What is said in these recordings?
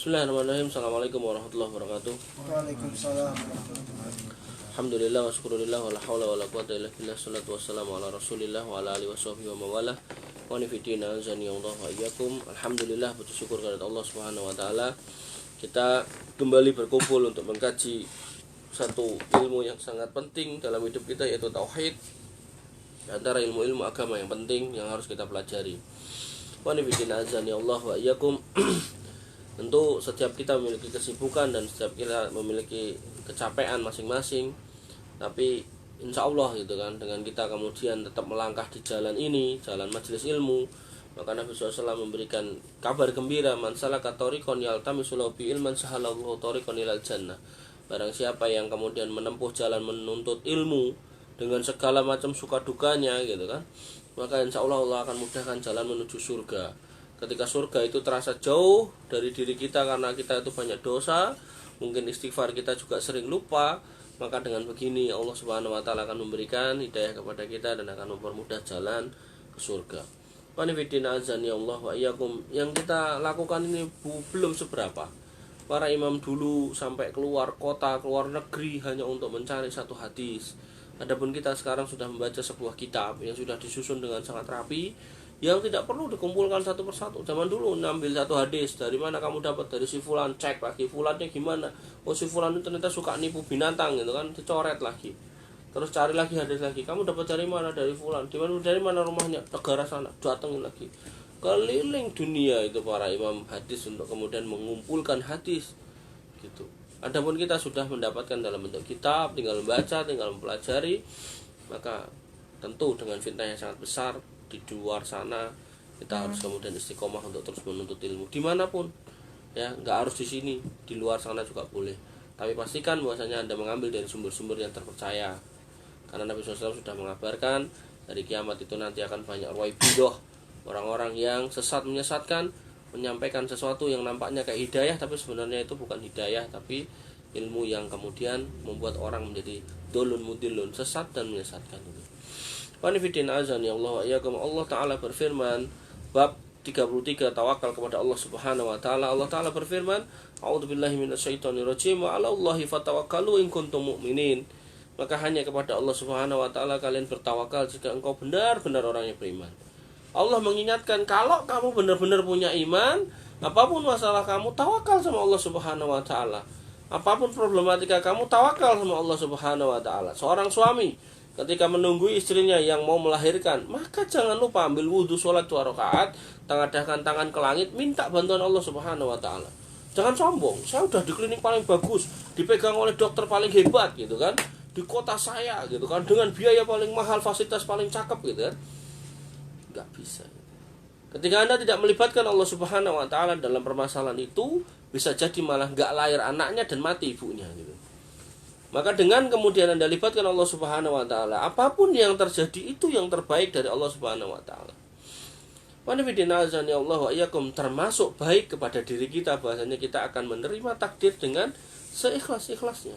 Bismillahirrahmanirrahim. Assalamualaikum warahmatullahi wabarakatuh. Waalaikumsalam warahmatullahi wabarakatuh. Alhamdulillah wa syukurillah wa la hawla wa la quwwata illa billah. Salatu wassalamu ala rasulillah wa ala alihi wa sahbihi wa mawalah. Wa nifidina azani Allah wa iyyakum. Alhamdulillah, puji syukur kepada Allah Subhanahu wa taala. Kita kembali berkumpul untuk mengkaji satu ilmu yang sangat penting dalam hidup kita, yaitu tauhid. Antara ilmu-ilmu agama yang penting yang harus kita pelajari. Wa nifidina azani Allah wa iyyakum. Tentu setiap kita memiliki kesibukan dan setiap kita memiliki kecapean masing-masing, tapi insya Allah gitu kan, dengan kita kemudian tetap melangkah di jalan ini, jalan majelis ilmu, maka Nabi SAW memberikan kabar gembira, man salaka thariqan yaltamisu lahu bi ilman sahalallahu thariqan ilal jannah. Barang siapa yang kemudian menempuh jalan menuntut ilmu dengan segala macam suka dukanya gitu kan, maka insya Allah Allah akan mudahkan jalan menuju surga. Ketika surga itu terasa jauh dari diri kita karena kita itu banyak dosa, mungkin istighfar kita juga sering lupa, maka dengan begini Allah Subhanahu wa taala akan memberikan hidayah kepada kita dan akan mempermudah jalan ke surga. Panifidina azani Allah wa iyyakum. Yang kita lakukan ini belum seberapa. Para imam dulu sampai keluar kota, keluar negeri hanya untuk mencari satu hadis. Adapun kita sekarang sudah membaca sebuah kitab yang sudah disusun dengan sangat rapi, yang tidak perlu dikumpulkan satu persatu. Zaman dulu ngambil satu hadis, dari mana kamu dapat? Dari si fulan, cek lagi fulannya gimana. Oh, si fulan itu ternyata suka nipu binatang gitu kan, dicoret lagi. Terus cari lagi hadis lagi. Kamu dapat dari mana? Dari fulan. Dari mana rumahnya? Negara sana. Datengin lagi. Keliling dunia itu para imam hadis untuk kemudian mengumpulkan hadis gitu. Adapun kita sudah mendapatkan dalam bentuk kitab, tinggal membaca, tinggal mempelajari, maka tentu dengan fitnah yang sangat besar di luar sana kita harus kemudian istiqomah untuk terus menuntut ilmu dimanapun, ya nggak harus di sini, di luar sana juga boleh, tapi pastikan bahwasanya Anda mengambil dari sumber-sumber yang terpercaya, karena Nabi SAW sudah mengabarkan dari kiamat itu nanti akan banyak ruwaibidah, orang-orang yang sesat menyesatkan, menyampaikan sesuatu yang nampaknya kayak hidayah tapi sebenarnya itu bukan hidayah, tapi ilmu yang kemudian membuat orang menjadi dolun mudilun, sesat dan menyesatkan itu. Wanifidin azan ya Allah wa iyyakum. Allah Ta'ala berfirman bab 33 tawakal kepada Allah Subhanahu wa taala. Allah Ta'ala berfirman, a'udzubillahi minasyaitonirrajim wa 'alallahi fatawakkalu in kuntum mu'minin. Maka hanya kepada Allah Subhanahu wa taala kalian bertawakal jika engkau benar-benar orang yang beriman. Allah mengingatkan, kalau kamu benar-benar punya iman, apapun masalah kamu tawakal sama Allah Subhanahu wa taala. Apapun problematika kamu tawakal sama Allah Subhanahu wa taala. Seorang suami ketika menunggu istrinya yang mau melahirkan, maka jangan lupa ambil wudhu, sholat 2 rakaat, tengadahkan tangan ke langit, minta bantuan Allah Subhanahu wa taala. Jangan sombong, saya udah di klinik paling bagus, dipegang oleh dokter paling hebat gitu kan, di kota saya gitu kan, dengan biaya paling mahal, fasilitas paling cakep gitu kan. Enggak bisa. Ketika Anda tidak melibatkan Allah Subhanahu wa taala dalam permasalahan itu, bisa jadi malah enggak lahir anaknya dan mati ibunya gitu. Maka dengan kemudian Anda libatkan Allah Subhanahu wa taala, apapun yang terjadi itu yang terbaik dari Allah Subhanahu wa taala. Wanifidina azani Allah wa iyyakum, termasuk baik kepada diri kita bahasanya kita akan menerima takdir dengan seikhlas-ikhlasnya.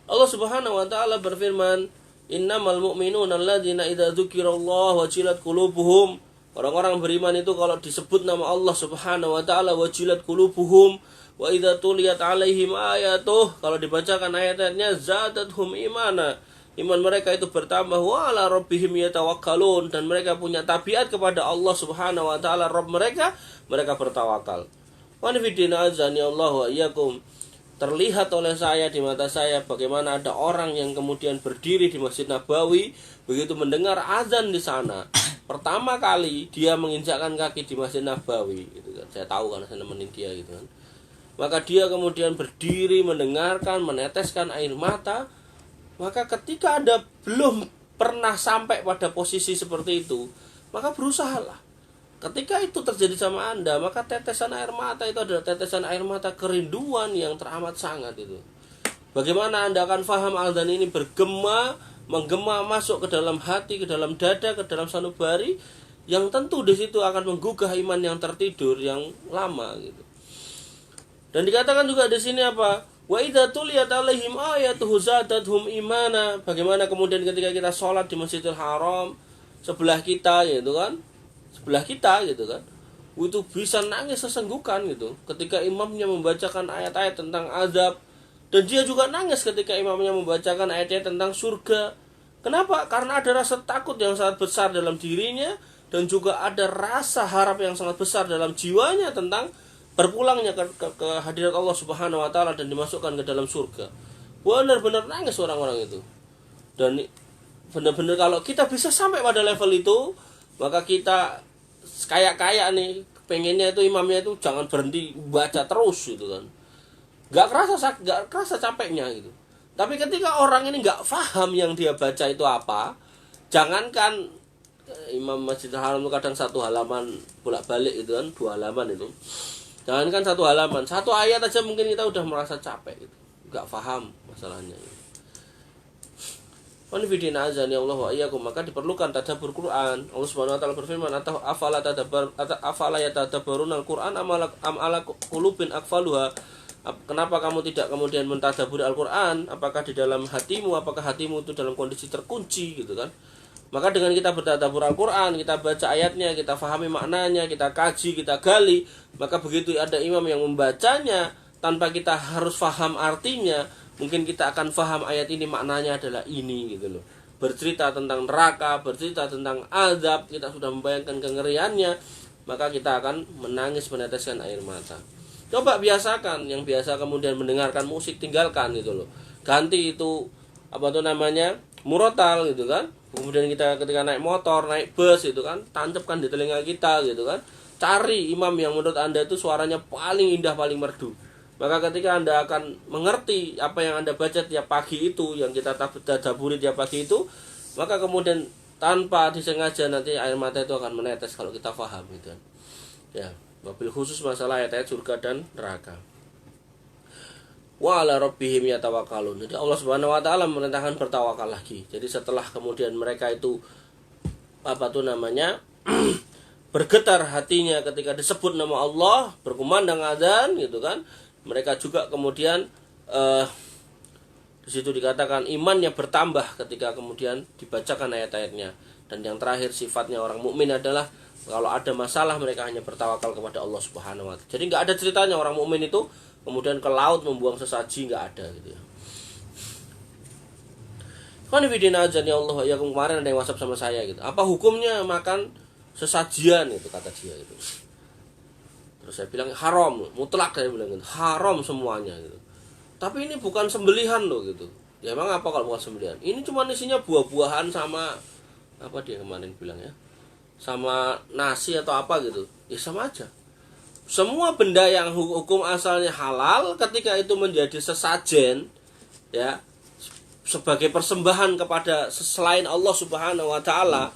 Allah Subhanahu wa taala berfirman, innamal mu'minuna alladzina idza dzukirallahu wajilat qulubuhum. Orang-orang beriman itu kalau disebut nama Allah Subhanahu wa taala wajilat qulubuhum. Wa idza tuliyat alaihim ayatuh, kalau dibacakan ayat-ayatnya zadatuhum imana, iman mereka itu bertambah, wa ala rabbihim yatawakkalun, dan mereka punya tabiat kepada Allah Subhanahu wa taala Rabb mereka bertawakal. Wa nafidina azani Allah wa iyyakum. Terlihat oleh saya, di mata saya, bagaimana ada orang yang kemudian berdiri di Masjid Nabawi, begitu mendengar azan di sana, pertama kali dia menginjakkan kaki di Masjid Nabawi gitu kan. Saya tahu karena saya nemenin dia gitu kan. Maka dia kemudian berdiri mendengarkan, meneteskan air mata. Maka ketika Anda belum pernah sampai pada posisi seperti itu, maka berusahalah. Ketika itu terjadi sama Anda, maka tetesan air mata itu adalah tetesan air mata kerinduan yang teramat sangat itu. Bagaimana Anda akan faham azan ini menggema masuk ke dalam hati, ke dalam dada, ke dalam sanubari, yang tentu di situ akan menggugah iman yang tertidur yang lama gitu. Dan dikatakan juga di sini apa? Wa idza tuliyat alaihim ayatuhu zadatuhum imana. Bagaimana kemudian ketika kita sholat di Masjidil Haram, sebelah kita gitu kan? itu bisa nangis sesenggukan gitu ketika imamnya membacakan ayat-ayat tentang azab, dan dia juga nangis ketika imamnya membacakan ayat-ayat tentang surga. Kenapa? Karena ada rasa takut yang sangat besar dalam dirinya, dan juga ada rasa harap yang sangat besar dalam jiwanya tentang berpulangnya ke hadirat Allah Subhanahu wa taala dan dimasukkan ke dalam surga. Benar-benar nangis orang-orang itu. Dan benar-benar kalau kita bisa sampai pada level itu, maka kita kayak nih, pengennya itu imamnya itu jangan berhenti baca terus gitu kan. Gak kerasa capeknya gitu. Tapi ketika orang ini gak paham yang dia baca itu apa, jangankan Imam Masjidil Haram itu kadang satu halaman bolak-balik itu kan, 2 halaman itu. Jangankan 1 halaman, 1 ayat aja mungkin kita udah merasa capek gitu. Gak paham masalahnya gitu. Wanifidina azani Allah wa iyyakum, maka diperlukan tadabbur Quran. Allah Subhanahu wa taala berfirman, "Atau afala yatadabbaruna al-Qur'an am ala qulubin aqfaluha?" Kenapa kamu tidak kemudian mentadabburi Al-Qur'an? Apakah di dalam hatimu, apakah hatimu itu dalam kondisi terkunci gitu kan? Maka dengan kita bertadabbur Al-Qur'an, kita baca ayatnya, kita fahami maknanya, kita kaji, kita gali, maka begitu ada imam yang membacanya tanpa kita harus faham artinya, mungkin kita akan faham ayat ini maknanya adalah ini gitu loh. Bercerita tentang neraka, bercerita tentang azab, kita sudah membayangkan kengeriannya, maka kita akan menangis meneteskan air mata. Coba biasakan, yang biasa kemudian mendengarkan musik tinggalkan gitu loh. Ganti itu murotal gitu kan. Kemudian kita ketika naik motor, naik bus itu kan, tancapkan di telinga kita gitu kan. Cari imam yang menurut Anda itu suaranya paling indah, paling merdu. Maka ketika Anda akan mengerti apa yang Anda baca tiap pagi itu, yang kita tadabburi tiap pagi itu, maka kemudian tanpa disengaja nanti air mata itu akan menetes kalau kita paham gitu kan. Ya, mobil khusus masalah ayat-ayat surga dan neraka. Wa ala rabbihim yatawakkalun. Jadi Allah Subhanahu wa taala memerintahkan bertawakal lagi. Jadi setelah kemudian mereka itu bergetar hatinya ketika disebut nama Allah, berkumandang azan gitu kan. Mereka juga kemudian di situ dikatakan imannya bertambah ketika kemudian dibacakan ayat-ayatnya. Dan yang terakhir sifatnya orang mukmin adalah kalau ada masalah mereka hanya bertawakal kepada Allah Subhanahu wa taala. Jadi enggak ada ceritanya orang mukmin itu kemudian ke laut membuang sesaji, enggak ada gitu ya. Qanifidina azan ya Allah, ya kemarin ada yang WhatsApp sama saya gitu. Apa hukumnya makan sesajian itu kata dia gitu. Terus saya bilang haram, mutlak saya bilang gitu. Haram semuanya gitu. Tapi ini bukan sembelihan loh gitu. Ya emang apa kalau bukan sembelihan? Ini cuma isinya buah-buahan sama apa dia kemarin bilang ya, sama nasi atau apa gitu, ya sama aja. Semua benda yang hukum asalnya halal ketika itu menjadi sesajen ya, sebagai persembahan kepada selain Allah Subhanahu wa taala,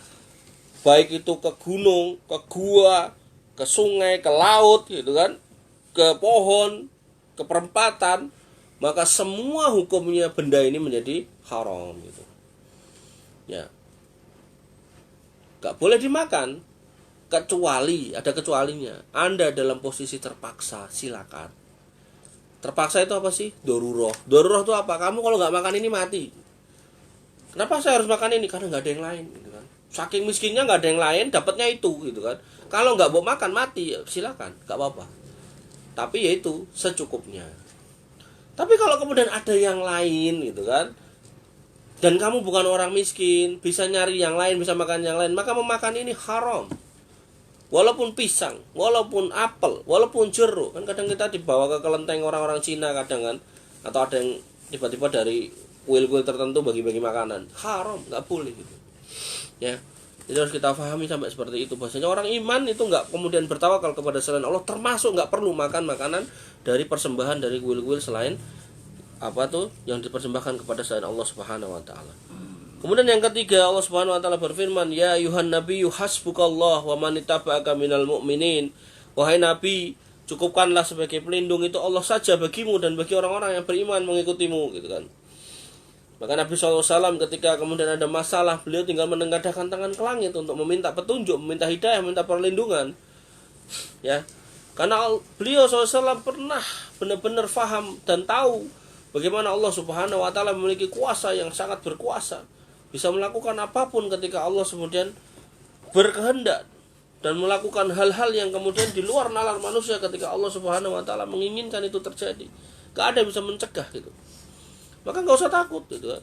baik itu ke gunung, ke gua, ke sungai, ke laut gitu kan, ke pohon, ke perempatan, maka semua hukumnya benda ini menjadi haram gitu. Ya. Gak boleh dimakan kecuali, ada kecualinya, Anda dalam posisi terpaksa, silakan. Terpaksa itu apa sih? Daruroh. Daruroh itu apa? Kamu kalau gak makan ini mati. Kenapa saya harus makan ini? Karena gak ada yang lain gitu kan. Saking miskinnya gak ada yang lain, dapatnya itu gitu kan. Kalau gak mau makan mati, ya silakan, gak apa-apa. Tapi ya itu secukupnya. Tapi kalau kemudian ada yang lain gitu kan, dan kamu bukan orang miskin, bisa nyari yang lain, bisa makan yang lain, maka memakan ini haram. Walaupun pisang, walaupun apel, walaupun jeruk. Kan kadang kita dibawa ke kelenteng orang-orang Cina kadang kan, atau ada yang tiba-tiba dari kuil-kuil tertentu bagi-bagi makanan. Haram, nggak boleh gitu. Ya, jadi harus kita pahami sampai seperti itu. Bahasanya orang iman itu nggak kemudian bertawakal kepada selain Allah, termasuk nggak perlu makan makanan dari persembahan dari kuil-kuil selain apa tuh yang dipersembahkan kepada selain Allah Subhanahu wa taala. Kemudian yang ketiga, Allah Subhanahu wa taala berfirman, "Ya ayuhan nabiyyu hasbukallah wa man ittaba'aka minal mu'minin." Wahai nabi, cukupkanlah sebagai pelindung itu Allah saja bagimu dan bagi orang-orang yang beriman mengikutimu gitu kan. Maka Nabi SAW ketika kemudian ada masalah, beliau tinggal menengadahkan tangan ke langit untuk meminta petunjuk, meminta hidayah, meminta perlindungan. Ya. Karena beliau SAW pernah benar-benar faham dan tahu bagaimana Allah Subhanahu wa taala memiliki kuasa yang sangat berkuasa, bisa melakukan apapun ketika Allah kemudian berkehendak. dan melakukan hal-hal yang kemudian di luar nalar manusia ketika Allah Subhanahu wa taala menginginkan itu terjadi. Gak ada yang bisa mencegah gitu. Maka enggak usah takut gitu kan.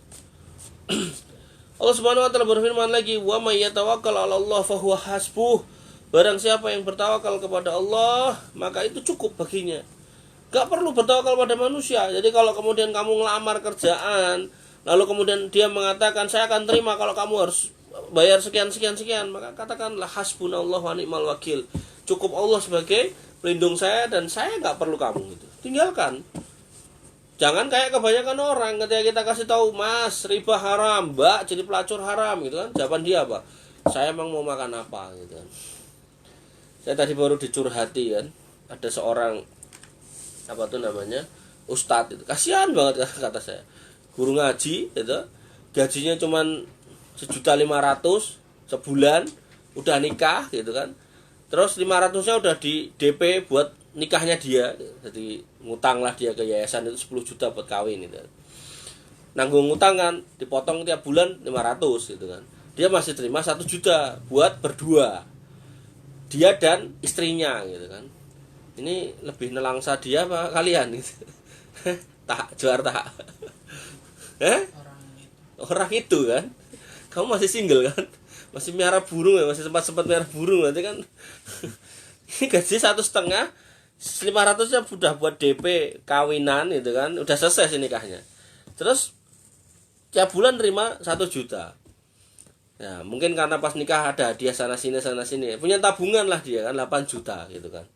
Allah Subhanahu wa taala berfirman lagi, "Wa may yatawakkal 'ala Allah fa huwa hasbuh." Barang siapa yang bertawakal kepada Allah, maka itu cukup baginya. Gak perlu bertawakal pada manusia. Jadi kalau kemudian kamu ngelamar kerjaan, lalu kemudian dia mengatakan, "Saya akan terima kalau kamu harus bayar sekian, maka katakanlah hasbunallah wa ni'mal wakil. Cukup Allah sebagai pelindung saya dan saya gak perlu kamu gitu. Tinggalkan. Jangan kayak kebanyakan orang ketika kita kasih tahu, "Mas, riba haram, Mbak, jadi pelacur haram," gitu kan. Jawaban dia apa? "Saya emang mau makan apa," gitu kan. Saya tadi baru dicurhati kan, ada seorang ustadz itu, kasihan banget kata saya, guru ngaji itu, gajinya cuman 1.500.000 sebulan, udah nikah gitu kan, terus 500-nya udah di DP buat nikahnya dia, jadi ngutang lah dia ke yayasan itu 10 juta buat kawin gitu. Nanggung ngutang kan, dipotong tiap bulan 500 gitu kan, dia masih terima 1 juta buat berdua, dia dan istrinya gitu kan. Ini lebih nelangsa dia apa kalian gitu? Tak, juar tak. Orang itu kan. Kamu masih single kan? Masih miara burung ya, masih sempat miara burung nanti kan. Ini gaji 1,5, 500-nya udah buat DP kawinan gitu kan, udah selesai sih nikahnya. Terus tiap bulan terima 1 juta. Ya, mungkin karena pas nikah ada hadiah sana sini. Punya tabungan lah dia kan 8 juta gitu kan.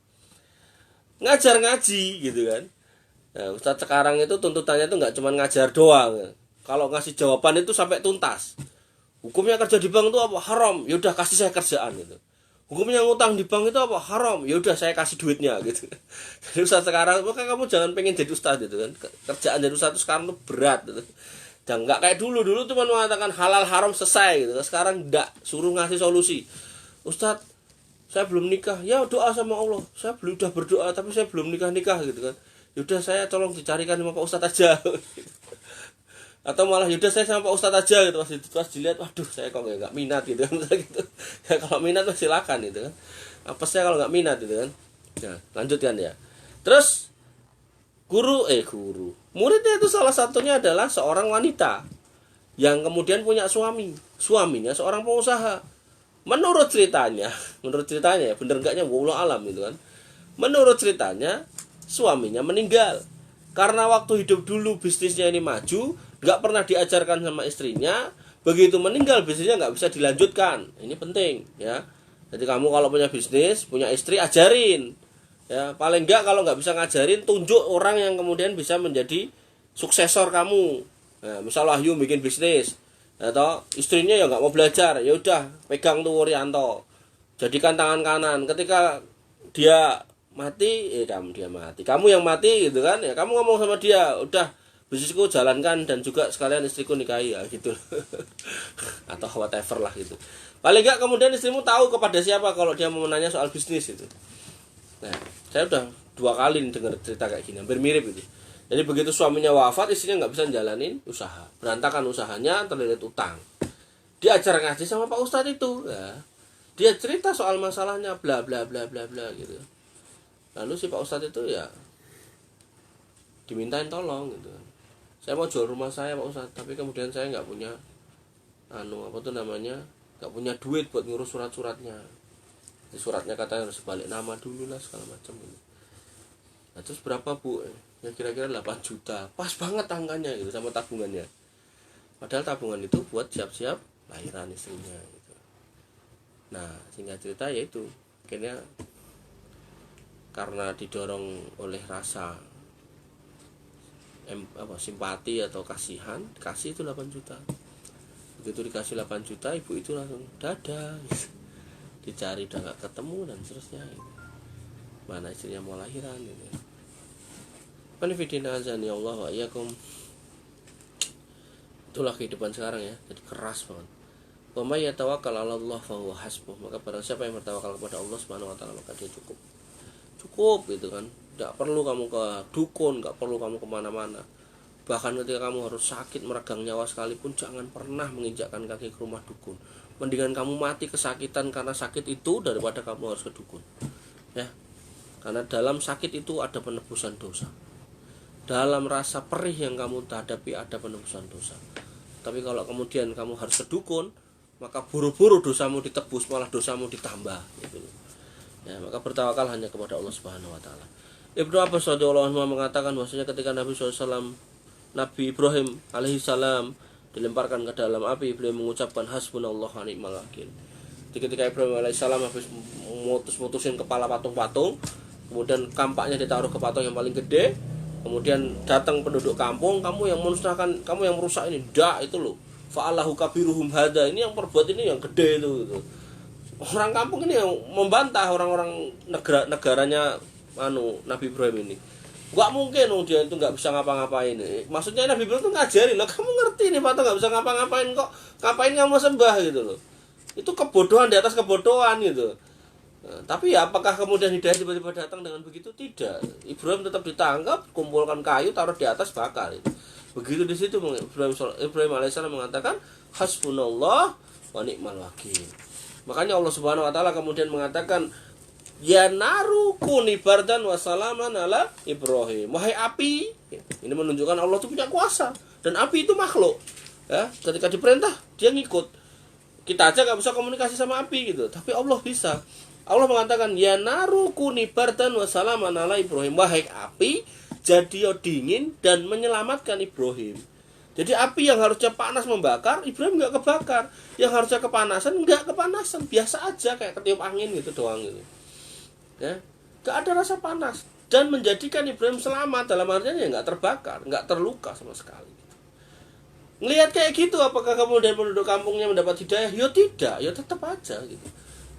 Ngajar ngaji gitu kan. Nah, Ustadz sekarang itu tuntutannya itu nggak cuma ngajar doang. Kalau ngasih jawaban itu sampai tuntas. Hukumnya kerja di bank itu apa? Haram. Ya udah kasih saya kerjaan gitu. Hukumnya ngutang di bank itu apa? Haram. Ya udah saya kasih duitnya gitu. Jadi Ustadz sekarang, maka kamu jangan pengen jadi ustadz gitu kan. Kerjaan jadi ustadz itu sekarang tuh berat gitu. Dan nggak kayak dulu cuma mengatakan halal haram selesai gitu. Sekarang nggak, suruh ngasih solusi. Ustadz, saya belum nikah, ya doa sama Allah. Saya udah berdoa tapi saya belum nikah gitu kan. Yaudah saya tolong dicarikan sama Pak Ustadz aja. Atau malah yaudah saya sama Pak Ustadz aja gitu. Pas dilihat, waduh saya kok nggak minat gitu kan. Gitu. Ya kalau minat silakan gitu kan. Apa saya kalau nggak minat gitu kan. Nah, lanjutkan ya. Terus guru muridnya itu salah satunya adalah seorang wanita yang kemudian punya suaminya seorang pengusaha. Menurut ceritanya ya, bener enggaknya wallahu alam gitu kan. Menurut ceritanya suaminya meninggal karena waktu hidup dulu bisnisnya ini maju, nggak pernah diajarkan sama istrinya. Begitu meninggal bisnisnya nggak bisa dilanjutkan. Ini penting ya. Jadi kamu kalau punya bisnis, punya istri, ajarin ya. Paling enggak kalau nggak bisa ngajarin, tunjuk orang yang kemudian bisa menjadi suksesor kamu. Nah, misal Wahyu bikin bisnis, atau istrinya ya nggak mau belajar, ya udah pegang tuh Wuryanto, jadikan tangan kanan. Ketika dia mati, kamu yang mati gitu kan ya, kamu ngomong sama dia, udah bisnisku jalankan dan juga sekalian istriku nikahi ya gitu. Atau whatever lah gitu. Paling nggak kemudian istrimu tahu kepada siapa kalau dia mau menanya soal bisnis itu. Nah, saya udah 2 kali dengar cerita kayak gini, hampir mirip itu. Jadi begitu suaminya wafat, istrinya nggak bisa jalanin usaha, berantakan usahanya, terlilit utang. Diajar ngaji sama Pak Ustadz itu, ya. Dia cerita soal masalahnya, bla bla bla bla bla gitu. Lalu si Pak Ustadz itu ya dimintain tolong gitu. Saya mau jual rumah saya Pak Ustadz, tapi kemudian saya nggak punya nggak punya duit buat ngurus surat-suratnya. Di suratnya katanya harus balik nama dulu lah segala macam gitu. Nah, terus berapa Bu? Ya kira-kira 8 juta. Pas banget angkanya gitu sama tabungannya. Padahal tabungan itu buat siap-siap lahiran istrinya gitu. Nah, singkat cerita yaitu akhirnya karena didorong oleh rasa simpati atau kasihan, kasih itu 8 juta. Begitu dikasih 8 juta, ibu itu langsung dadah gitu. Dicari udah gak ketemu dan seterusnya gitu. Mana istrinya mau lahiran gitu. Panifidina azani Allah wa iyyakum. Itulah kehidupan sekarang ya, jadi keras banget. Wa may yatawakkal 'ala Allah fa huwa hasbuh. Maka barang siapa yang bertawakal kepada Allah Subhanahu wa taala, maka dia cukup. Cukup gitu kan. Enggak perlu kamu ke dukun, enggak perlu kamu kemana mana. Bahkan ketika kamu harus sakit meregang nyawa sekalipun, jangan pernah menginjakkan kaki ke rumah dukun. mendingan kamu mati kesakitan karena sakit itu daripada kamu harus ke dukun. Ya. Karena dalam sakit itu ada penebusan dosa. Dalam rasa perih yang kamu hadapi ada penebusan dosa. Tapi kalau kemudian kamu harus ke dukun, maka buru-buru dosamu ditebus, malah dosamu ditambah gitu. Ya, maka bertawakal hanya kepada Allah Subhanahu wa taala. Ibnu Abbas radhiyallahu anhu mengatakan bahwasanya ketika Nabi SAW, Nabi Ibrahim alaihissalam dilemparkan ke dalam api, beliau mengucapkan hasbunallah wa ni'mal wakil. Ketika Ibrahim alaihissalam habis mutusin kepala patung-patung, kemudian kampaknya ditaruh ke patung yang paling gede, kemudian datang penduduk kampung, kamu yang memusnahkan, kamu yang merusak ini, itu loh, fa'allahu kabiruhum hada, ini yang perbuat ini yang gede itu gitu. Orang kampung ini yang membantah orang-orang negaranya Nabi Ibrahim ini. Gak mungkin dia itu gak bisa ngapa-ngapain. Maksudnya Nabi Ibrahim itu ngajari loh, kamu ngerti nih patung gak bisa ngapa-ngapain, kok ngapain kamu sembah gitu loh. Itu kebodohan di atas kebodohan gitu. Nah, tapi ya apakah kemudian hidayah tiba-tiba datang dengan begitu? Tidak. Ibrahim tetap ditangkap, kumpulkan kayu, taruh di atas, bakar itu. Begitu di situ Ibrahim alaihissalam mengatakan hasbunallah wa ni'mal wakil. Makanya Allah Subhanahu wa taala kemudian mengatakan ya naru kuni bardan wa salaman ala Ibrahim. Wahai api, ini menunjukkan Allah itu punya kuasa dan api itu makhluk. Ya, ketika diperintah dia ngikut. Kita aja gak bisa komunikasi sama api gitu, tapi Allah bisa. Allah mengatakan ya naru kuni bardan wa salaman ala Ibrahim. Wahai api, jadi dingin dan menyelamatkan Ibrahim. Jadi api yang harusnya panas membakar, Ibrahim gak kebakar. Yang harusnya kepanasan gak kepanasan, biasa aja kayak ketiup angin gitu doang gitu. Ya, gak ada rasa panas dan menjadikan Ibrahim selamat, dalam artinya ya nggak terbakar, nggak terluka sama sekali. Ngelihat kayak gitu, apakah kemudian penduduk kampungnya mendapat hidayah? Ya tidak, ya tetap aja gitu.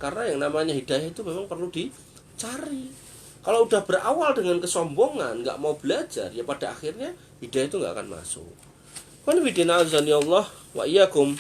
Karena yang namanya hidayah itu memang perlu dicari. Kalau udah berawal dengan kesombongan, nggak mau belajar, ya pada akhirnya hidayah itu nggak akan masuk. Qanifidina azani Allah wa iyyakum.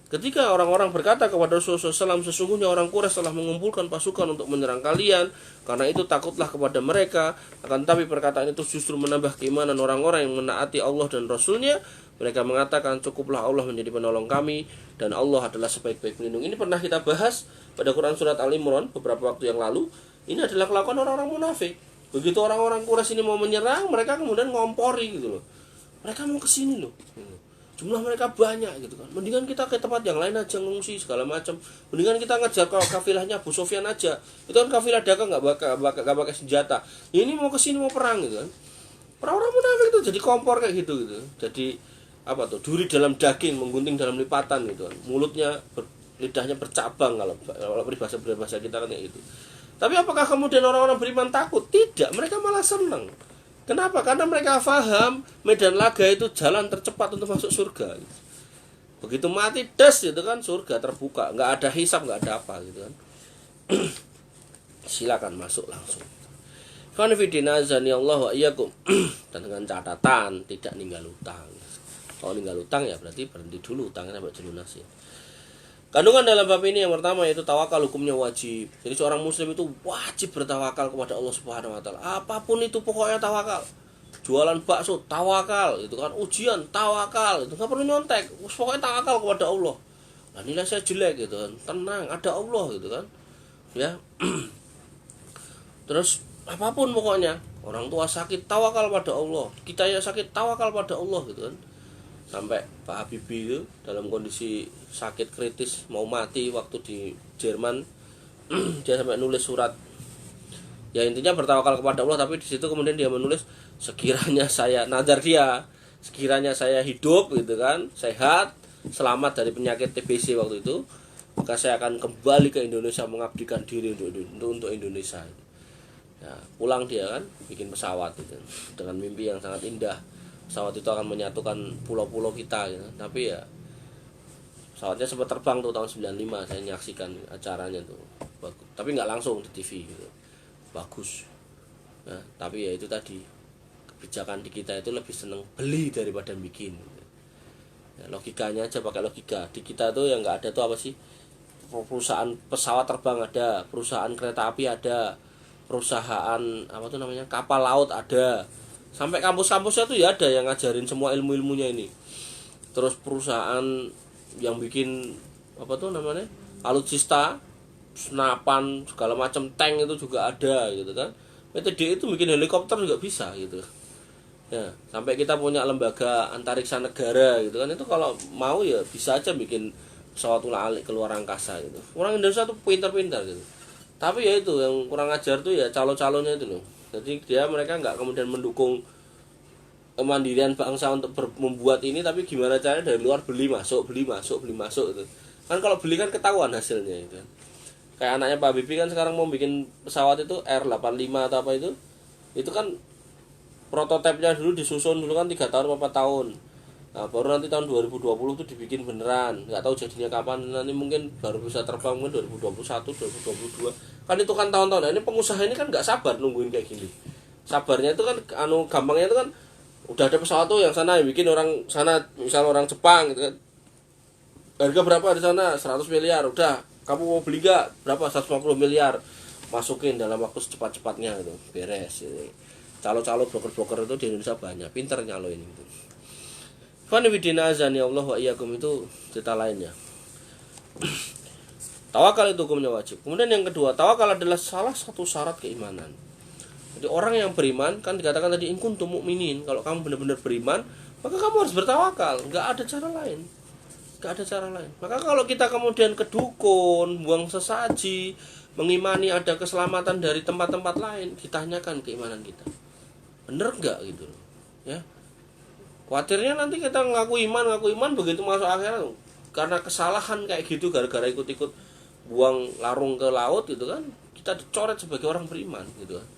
Ketika orang-orang berkata kepada Rasulullah SAW, sesungguhnya orang Quraisy telah mengumpulkan pasukan untuk menyerang kalian, karena itu takutlah kepada mereka. Akan tetapi perkataan itu justru menambah keimanan orang-orang yang menaati Allah dan Rasulnya. Mereka mengatakan cukuplah Allah menjadi penolong kami, dan Allah adalah sebaik-baik pelindung. Ini pernah kita bahas pada Quran Surat Al-Imran beberapa waktu yang lalu. Ini adalah kelakuan orang-orang munafik. Begitu orang-orang Quraisy ini mau menyerang, mereka kemudian ngompori gitu loh. Mereka mau kesini loh. Jumlah mereka banyak gitu kan. Mendingan kita ke tempat yang lain aja ngungsi segala macam. Mendingan kita ngejar kalau kafilahnya Abu Sufyan aja. Itu kan kafilah dagang nggak pakai senjata. Ini mau kesini mau perang gitu kan. Orang-orang munafik itu jadi kompor kayak gitu. Jadi apa tuh? Duri dalam daging, menggunting dalam lipatan gitu kan. Mulutnya lidahnya bercabang kalau berbahasa kita kan kayak gitu. Tapi apakah kemudian orang-orang beriman takut? Tidak, mereka malah senang. Kenapa? Karena mereka paham medan laga itu jalan tercepat untuk masuk surga. Begitu mati das itu kan surga terbuka, nggak ada hisab, nggak ada apa gitu kan. Silakan masuk langsung. Qanifidina azani Allah wa iyyakum. Dan dengan catatan tidak ninggal utang. Kalau ninggal utang ya berarti berhenti dulu utangnya sampai dilunasin. Kandungan dalam bab ini yang pertama yaitu tawakal hukumnya wajib. Jadi seorang muslim itu wajib bertawakal kepada Allah Subhanahu wa taala. Apapun itu pokoknya tawakal. Jualan bakso tawakal, itu kan ujian tawakal, itu enggak perlu nyontek. Pokoknya tawakal kepada Allah. Nah, nilai saya jelek gitu kan. Tenang, ada Allah gitu kan. Ya. Terus apapun pokoknya, orang tua sakit tawakal pada Allah. Kita yang sakit tawakal pada Allah gitu kan. Sampai Pak Habibie itu dalam kondisi sakit kritis mau mati waktu di Jerman, dia sampai nulis surat. Ya intinya bertawakal kepada Allah, tapi di situ kemudian dia menulis sekiranya saya nazar dia, sekiranya saya hidup gitu kan, sehat, selamat dari penyakit TBC waktu itu, maka saya akan kembali ke Indonesia mengabdikan diri untuk Indonesia. Ya, pulang dia kan bikin pesawat gitu, dengan mimpi yang sangat indah. Pesawat itu akan menyatukan pulau-pulau kita gitu. Tapi ya pesawatnya sempat terbang tuh tahun 95, saya menyaksikan acaranya tuh. Bagus. Tapi nggak langsung di TV gitu. Bagus. Nah, tapi ya itu tadi, kebijakan di kita itu lebih seneng beli daripada bikin gitu. Ya, logikanya aja pakai logika. Di kita tuh yang nggak ada tuh apa sih? Perusahaan pesawat terbang ada, perusahaan kereta api ada, perusahaan apa tuh namanya, kapal laut ada. Sampai kampus-kampusnya tuh ya ada yang ngajarin semua ilmu-ilmunya ini. Terus perusahaan yang bikin apa tuh namanya, alutsista, senapan, segala macam, tank itu juga ada gitu kan. PTDI itu bikin helikopter juga bisa gitu ya, sampai kita punya lembaga antariksa negara gitu kan, itu kalau mau ya bisa aja bikin pesawat ulang-alik ke luar angkasa gitu. Orang Indonesia tuh pintar-pintar gitu, tapi ya itu yang kurang ajar tuh ya calon-calonnya itu loh. Jadi mereka nggak kemudian mendukung kemandirian bangsa untuk membuat ini, tapi gimana caranya dari luar beli masuk itu kan. Kalau beli kan ketahuan hasilnya itu kan. Kayak anaknya Pak Habibie kan sekarang mau bikin pesawat itu R85 atau apa itu kan prototipenya dulu disusun dulu kan 3 tahun 4 tahun. Nah, baru nanti tahun 2020 tuh dibikin beneran. Nggak tahu jadinya kapan, nanti mungkin baru bisa terbang mungkin 2021, 2022. Kan itu kan tahun-tahun. Nah, ini pengusaha ini kan nggak sabar nungguin kayak gini. Sabarnya itu kan gampangnya itu kan udah ada pesawat tuh yang sana yang bikin orang sana, misal orang Jepang gitu kan. Harga berapa di sana? 100 miliar. Udah, kamu mau beli nggak? Berapa? 150 miliar. Masukin dalam waktu secepat-cepatnya gitu. Beres gitu. Calo-calo broker-broker itu di Indonesia banyak, pinter nyalo ini gitu. Fanifidina azani Allah wa iyyakum itu cerita lainnya. Tawakal itu hukumnya wajib. Kemudian yang kedua, tawakal adalah salah satu syarat keimanan. Jadi orang yang beriman kan dikatakan tadi in kuntum mu'minin, kalau kamu benar-benar beriman, maka kamu harus bertawakal, enggak ada cara lain. Enggak ada cara lain. Maka kalau kita kemudian ke dukun, buang sesaji, mengimani ada keselamatan dari tempat-tempat lain, ditanyakan keimanan kita. Bener enggak gitu loh. Ya. Khawatirnya nanti kita ngaku iman begitu masuk akhirat karena kesalahan kayak gitu, gara-gara ikut-ikut buang larung ke laut gitu kan, kita dicoret sebagai orang beriman gitu kan.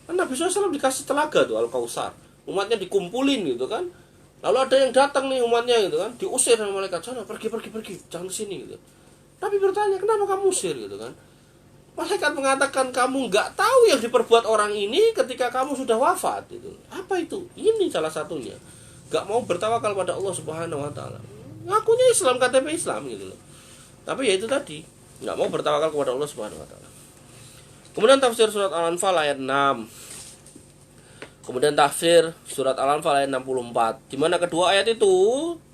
Kan Nabi SAW dikasih telaga tuh Al-Kautsar, umatnya dikumpulin gitu kan. Lalu ada yang datang nih umatnya gitu kan, diusir sama malaikat, sana pergi, jangan kesini gitu. Nabi bertanya, kenapa kamu usir gitu kan? Malaikat mengatakan, kamu nggak tahu yang diperbuat orang ini ketika kamu sudah wafat gitu. Apa itu? Ini salah satunya. Nggak mau bertawakal pada Allah Subhanahu Wa Taala. Ngakunya Islam, KTP Islam gitu loh. Tapi ya itu tadi, nggak mau bertawakal kepada Allah Subhanahu Wa Taala. Kemudian tafsir surat Al-Anfal ayat 6. Kemudian tafsir surat Al-Anfal ayat 64. Di mana kedua ayat itu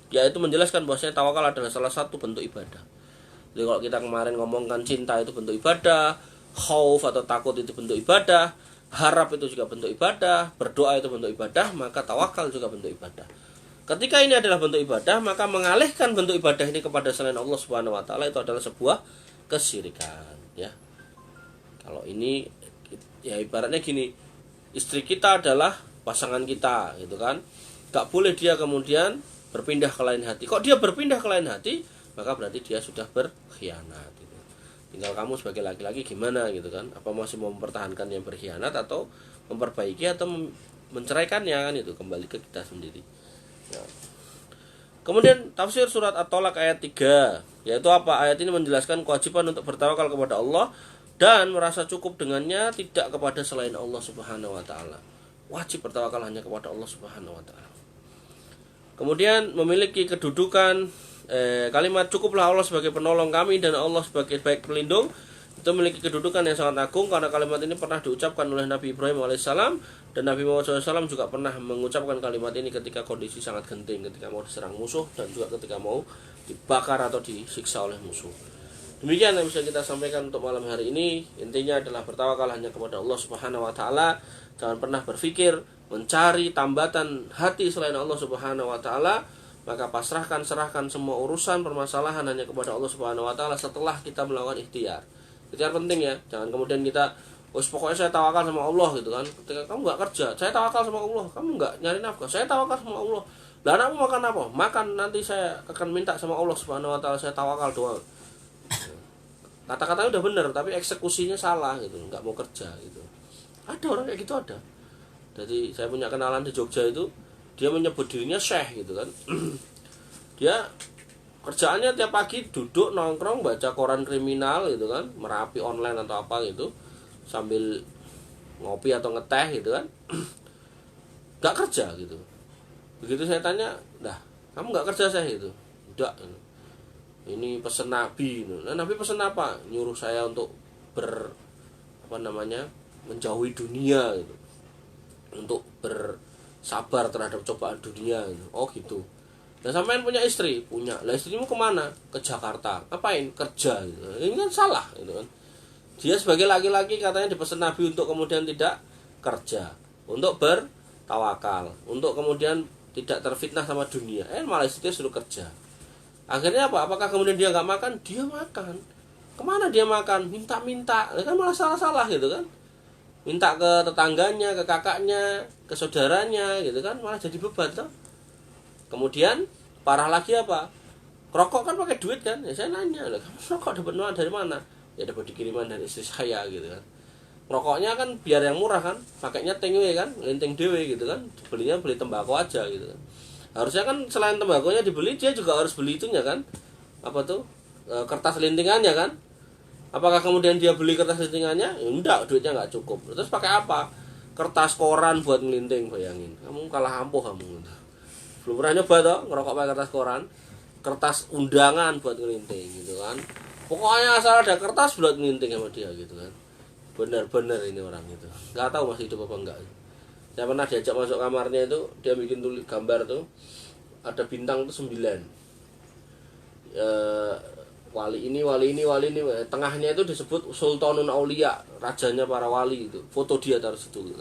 yaitu menjelaskan bahwasanya tawakal adalah salah satu bentuk ibadah. Jadi kalau kita kemarin ngomongkan cinta itu bentuk ibadah, khauf atau takut itu bentuk ibadah, harap itu juga bentuk ibadah, berdoa itu bentuk ibadah, maka tawakal juga bentuk ibadah. Ketika ini adalah bentuk ibadah, maka mengalihkan bentuk ibadah ini kepada selain Allah Subhanahu Wa Taala itu adalah sebuah kesyirikan. Ya, kalau ini ya ibaratnya gini, istri kita adalah pasangan kita, gitu kan? Gak boleh dia kemudian berpindah ke lain hati. Kok dia berpindah ke lain hati, maka berarti dia sudah berkhianat gitu. Tinggal kamu sebagai laki-laki gimana gitu kan, apa masih mau mempertahankan yang berkhianat atau memperbaiki atau menceraikannya kan, itu kembali ke kita sendiri ya. Kemudian tafsir surat At-Tolak ayat 3, yaitu apa? Ayat ini menjelaskan kewajiban untuk bertawakal kepada Allah dan merasa cukup dengannya, tidak kepada selain Allah Subhanahu Wa Taala. Wajib bertawakal hanya kepada Allah Subhanahu Wa Taala. Kemudian memiliki kedudukan kalimat cukuplah Allah sebagai penolong kami dan Allah sebagai baik pelindung, itu memiliki kedudukan yang sangat agung karena kalimat ini pernah diucapkan oleh Nabi Ibrahim alaihissalam, dan Nabi Muhammad SAW juga pernah mengucapkan kalimat ini ketika kondisi sangat genting, ketika mau diserang musuh dan juga ketika mau dibakar atau disiksa oleh musuh. Demikian yang bisa kita sampaikan untuk malam hari ini. Intinya adalah bertawakal hanya kepada Allah Subhanahu Wa Taala. Jangan pernah berpikir mencari tambatan hati selain Allah Subhanahu Wa Taala. Maka serahkan semua urusan permasalahan hanya kepada Allah Subhanahu Wa Taala setelah kita melakukan ikhtiar. Ikhtiar penting ya. Jangan kemudian kita, pokoknya saya tawakal sama Allah gitu kan. Ketika kamu nggak kerja, saya tawakal sama Allah. Kamu nggak nyari nafkah, saya tawakal sama Allah. Lah anakmu makan apa? Makan, nanti saya akan minta sama Allah Subhanahu Wa Taala, saya tawakal doang. Kata-katanya udah bener, tapi eksekusinya salah gitu, nggak mau kerja gitu. Ada orang kayak gitu ada. Jadi saya punya kenalan di Jogja itu, dia menyebut dirinya syekh gitu kan. Dia kerjaannya tiap pagi duduk nongkrong baca koran kriminal gitu kan, Merapi online atau apa gitu, sambil ngopi atau ngeteh gitu kan. Nggak kerja gitu. Begitu saya tanya, dah kamu nggak kerja saya gitu? Udah. Ini pesen Nabi. Nah, Nabi pesen apa? Nyuruh saya untuk menjauhi dunia gitu. Untuk bersabar terhadap cobaan dunia gitu. Oh gitu. Nah, sampean punya istri, punya. Lah istrimu kemana? Ke Jakarta. Ngapain? Kerja gitu. Ini kan salah gitu kan. Dia sebagai laki-laki katanya dipesan Nabi untuk kemudian tidak kerja, untuk bertawakal, untuk kemudian tidak terfitnah sama dunia. Malah istrinya suruh kerja. Akhirnya apa? Apakah kemudian dia nggak makan? Dia makan. Kemana dia makan? Minta-minta. Kan malah salah-salah gitu kan. Minta ke tetangganya, ke kakaknya, ke saudaranya gitu kan, malah jadi beban toh. Kemudian parah lagi apa? Rokok kan pakai duit kan? Ya saya nanya, lah kamu rokok dapat uang dari mana? Ya dapat dikiriman dari istri saya gitu kan. Rokoknya kan biar yang murah kan, pakainya tengwe kan, linting dewe gitu kan. Belinya beli tembakau aja gitu kan. Harusnya kan selain tembakonya dibeli, dia juga harus beli itunya kan. Apa tuh? Kertas lintingannya kan. Apakah kemudian dia beli kertas lintingannya? Ya, enggak, duitnya nggak cukup. Terus pakai apa? Kertas koran buat ngelinting, bayangin. Kamu kalah ampuh kamu. Belum pernah nyoba toh ngerokok pakai kertas koran. Kertas undangan buat ngelinting gitu kan. Pokoknya asal ada kertas buat ngelinting sama dia gitu kan. Benar-benar ini orang itu. Nggak tahu masih hidup apa enggak. Saya pernah diajak masuk kamarnya itu, dia bikin tulis gambar tuh. Ada bintang tuh 9. Wali ini, tengahnya itu disebut Sultanun Aulia, rajanya para wali itu. Foto dia taruh situ gitu.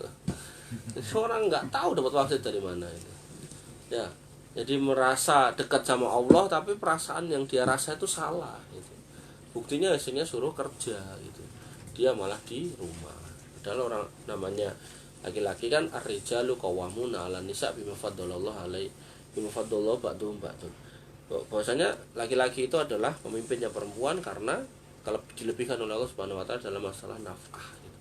Orang nggak tahu dapat wangsit dari mana itu. Ya, jadi merasa dekat sama Allah tapi perasaan yang dia rasa itu salah gitu. Buktinya hasilnya suruh kerja gitu. Dia malah di rumah. Padahal orang namanya laki-laki kan ar-rijalu qawwamuna 'alan nisa bima faddalallahu ba'dhum ba'dun. Bahwasanya laki-laki itu adalah pemimpinnya perempuan karena kalau dilebihkan oleh Allah Subhanahu wa taala dalam masalah nafkah gitu.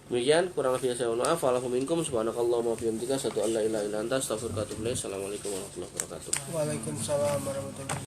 Demikian kurang lebihnya saya mohon maaf. Wa'alaikum minkum subhanakallahumma wa bihamdika asyhadu an la ilaha illa anta astaghfiruka wa atubu ilaik. Assalamualaikum warahmatullahi wabarakatuh. Waalaikumsalam warahmatullahi wabarakatuh.